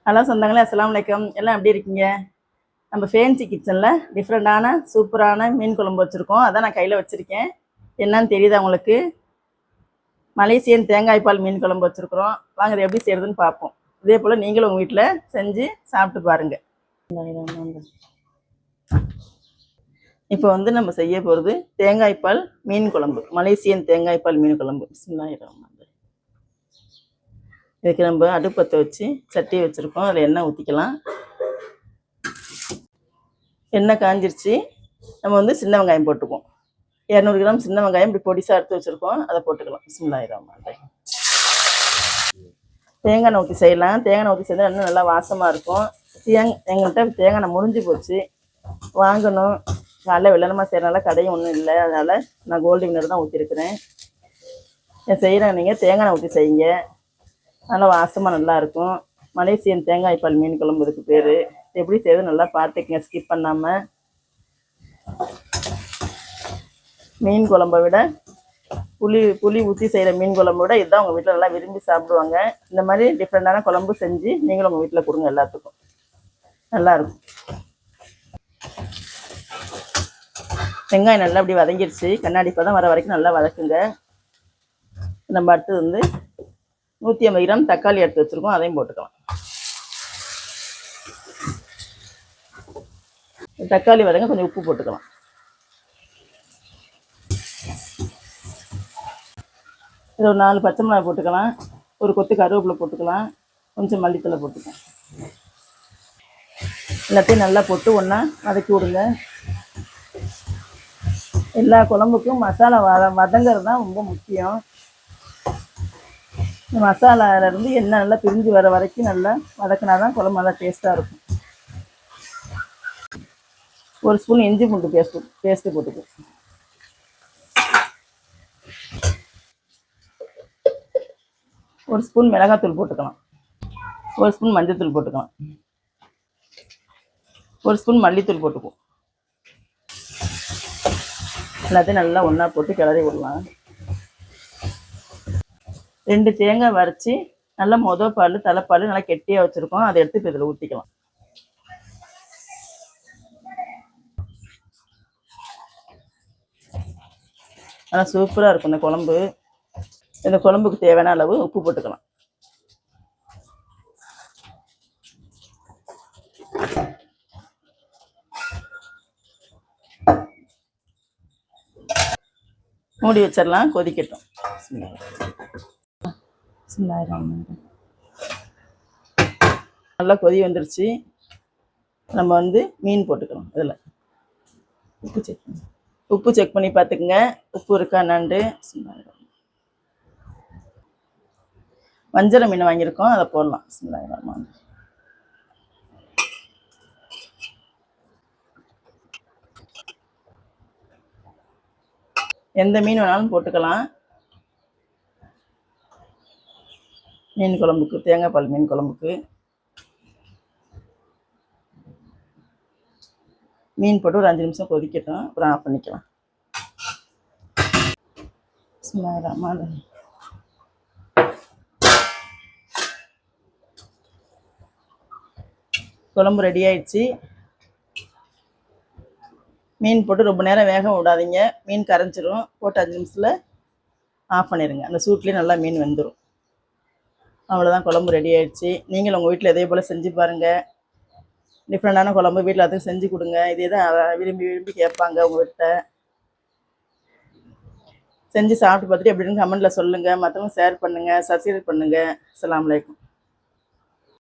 Hello சொந்தங்களே, அஸ்ஸலாமு அலைக்கும். எல்லாம் எப்படி இருக்கீங்க? நம்ம ஃபேன்சி கிச்சனில் டிஃப்ரெண்ட்டான சூப்பரான மீன் குழம்பு வச்சுருக்கோம். அதான் நான் கையில் வச்சுருக்கேன். என்னன்னு தெரியுதா உங்களுக்கு? மலேசியன் தேங்காய் பால் மீன் குழம்பு வச்சுருக்குறோம். வாங்க இதை எப்படி செய்கிறதுன்னு பார்ப்போம். இதே போல் நீங்களும் உங்கள் வீட்டில் செஞ்சு சாப்பிட்டு பாருங்கள். இப்போ நம்ம செய்ய போகிறது தேங்காய் பால் மீன் குழம்பு, மலேசியன் தேங்காய் பால் மீன் குழம்பு. பிஸ்மில்லாஹிர். இதுக்கு நம்ம அடுப்பத்தை வச்சு சட்டியை வச்சுருக்கோம். அதில் எண்ணெய் ஊற்றிக்கலாம். எண்ணெய் காஞ்சிருச்சு. நம்ம சின்ன வெங்காயம் போட்டுக்குவோம். 200 கிராம் சின்ன வெங்காயம் இப்படி பொடிசாக எடுத்து வச்சுருக்கோம். அதை போட்டுக்கலாம். பிஸ்மில்லாஹிர். தேங்காய் எண்ணெய் ஊற்றி செய்யலாம். தேங்காய் எண்ணெய் ஊற்றி செய்தால் இன்னும் நல்லா வாசமாக இருக்கும். எங்கள்கிட்ட தேங்காய் எண்ணெய் முடிஞ்சு போச்சு, வாங்கணும். காலைல வெள்ளனமாக செய்கிறனால கடையும் ஒன்றும் இல்லை. அதனால் நான் கோல்டு வினர் தான் ஊற்றிருக்கிறேன். செய்கிறேன். நீங்கள் தேங்காய் எண்ணெய் ஊற்றி செய்யுங்க, நல்லா வாசமாக நல்லாயிருக்கும். மலேசியன் தேங்காய் பால் மீன் குழம்பு இதுக்கு பேர். எப்படி செய்யுது நல்லா பார்த்துக்குங்க, ஸ்கிப் பண்ணாமல். மீன் குழம்பை விட புளி ஊற்றி செய்கிற மீன் குழம்பு விட இதுதான் உங்கள் வீட்டில் நல்லா விரும்பி சாப்பிடுவாங்க. இந்த மாதிரி டிஃப்ரெண்ட்டான குழம்பு செஞ்சு நீங்களும் உங்கள் வீட்டில் கொடுங்க, எல்லாத்துக்கும் நல்லாயிருக்கும். வெங்காயம் நல்லா அப்படி வதங்கிடுச்சு. கண்ணாடி பதம் வர வரைக்கும் நல்லா வதக்குங்க. நம்ம அடுத்தது 150 கிராம் தக்காளி எடுத்து வச்சுருக்கோம். அதையும் போட்டுக்கலாம். தக்காளி வதங்க கொஞ்சம் உப்பு போட்டுக்கலாம். இது ஒரு 4 பச்சை மிளகாய் போட்டுக்கலாம். ஒரு கொத்து கருவேப்பிலை போட்டுக்கலாம். கொஞ்சம் மல்லித்தலை போட்டுக்கலாம். எல்லாத்தையும் நல்லா போட்டு ஒன்றா வதக்கி விடுங்க. எல்லா குழம்புக்கும் மசாலா வதங்கிறது தான் ரொம்ப முக்கியம். மசாலாவிலேருந்து எண்ணெய் நல்லா பிரிஞ்சு வர வரைக்கும் நல்லா வதக்கினா தான் குழம்பு நல்லா டேஸ்ட்டாக இருக்கும். ஒரு ஸ்பூன் இஞ்சி பூண்டு பேஸ்ட்டு போட்டுக்குவோம். ஒரு ஸ்பூன் மிளகாத்தூள் போட்டுக்கலாம். ஒரு ஸ்பூன் மஞ்சத்தூள் போட்டுக்கலாம். ஒரு ஸ்பூன் மல்லித்தூள் போட்டுக்குவோம். எல்லாத்தையும் நல்லா ஒன்றா போட்டு கிளறி விடலாம். 2 தேங்காய் வரைச்சி நல்லா பால் தலைப்பால் நல்லா கெட்டியாக வச்சுருக்கோம். அதை எடுத்து இப்போ இதில் ஊற்றிக்கலாம். நல்லா சூப்பராக இருக்கும் இந்த குழம்பு. இந்த குழம்புக்கு தேவையான அளவு உப்பு போட்டுக்கலாம். மூடி வச்சிடலாம், கொதிக்கட்டும். நல்லா கொதி வந்துருச்சு. நம்ம மீன் போட்டுக்கலாம். இதில் உப்பு செக் பண்ணி பார்த்துக்குங்க, உப்பு இருக்கா என்னான்ட்டு. வஞ்சர மீன் வாங்கியிருக்கோம், அதை போடலாம். எந்த மீன் வேணாலும் போட்டுக்கலாம். மீன் குழம்புக்கு, தேங்காய் பால் மீன் குழம்புக்கு மீன் போட்டு ஒரு 5 நிமிஷம் கொதிக்கட்டும். அப்புறம் ஆஃப் பண்ணிக்கலாம். குழம்பு ரெடி ஆயிடுச்சு. மீன் போட்டு ரொம்ப நேரம் வேக விடாதீங்க, மீன் கரைஞ்சிரும். போட்டு 5 நிமிஷத்தில் ஆஃப் பண்ணிடுங்க. அந்த சூட்லேயே நல்லா மீன் வெந்துடும். அவ்வளோதான், குழம்பு ரெடி ஆயிடுச்சு. நீங்களும் உங்கள் வீட்டில் இதே போல் செஞ்சு பாருங்கள். டிஃப்ரெண்டான குழம்பு வீட்டில் அதுவும் செஞ்சு கொடுங்க. இதே தான் விரும்பி கேட்பாங்க உங்கள் வீட்டில். செஞ்சு சாப்பிட்டு பார்த்துட்டு எப்படின்னு கமெண்ட்டில் சொல்லுங்கள். மற்றவங்க ஷேர் பண்ணுங்கள், சப்ஸ்கிரைப் பண்ணுங்கள். அஸ்ஸலாமு அலைக்கும்.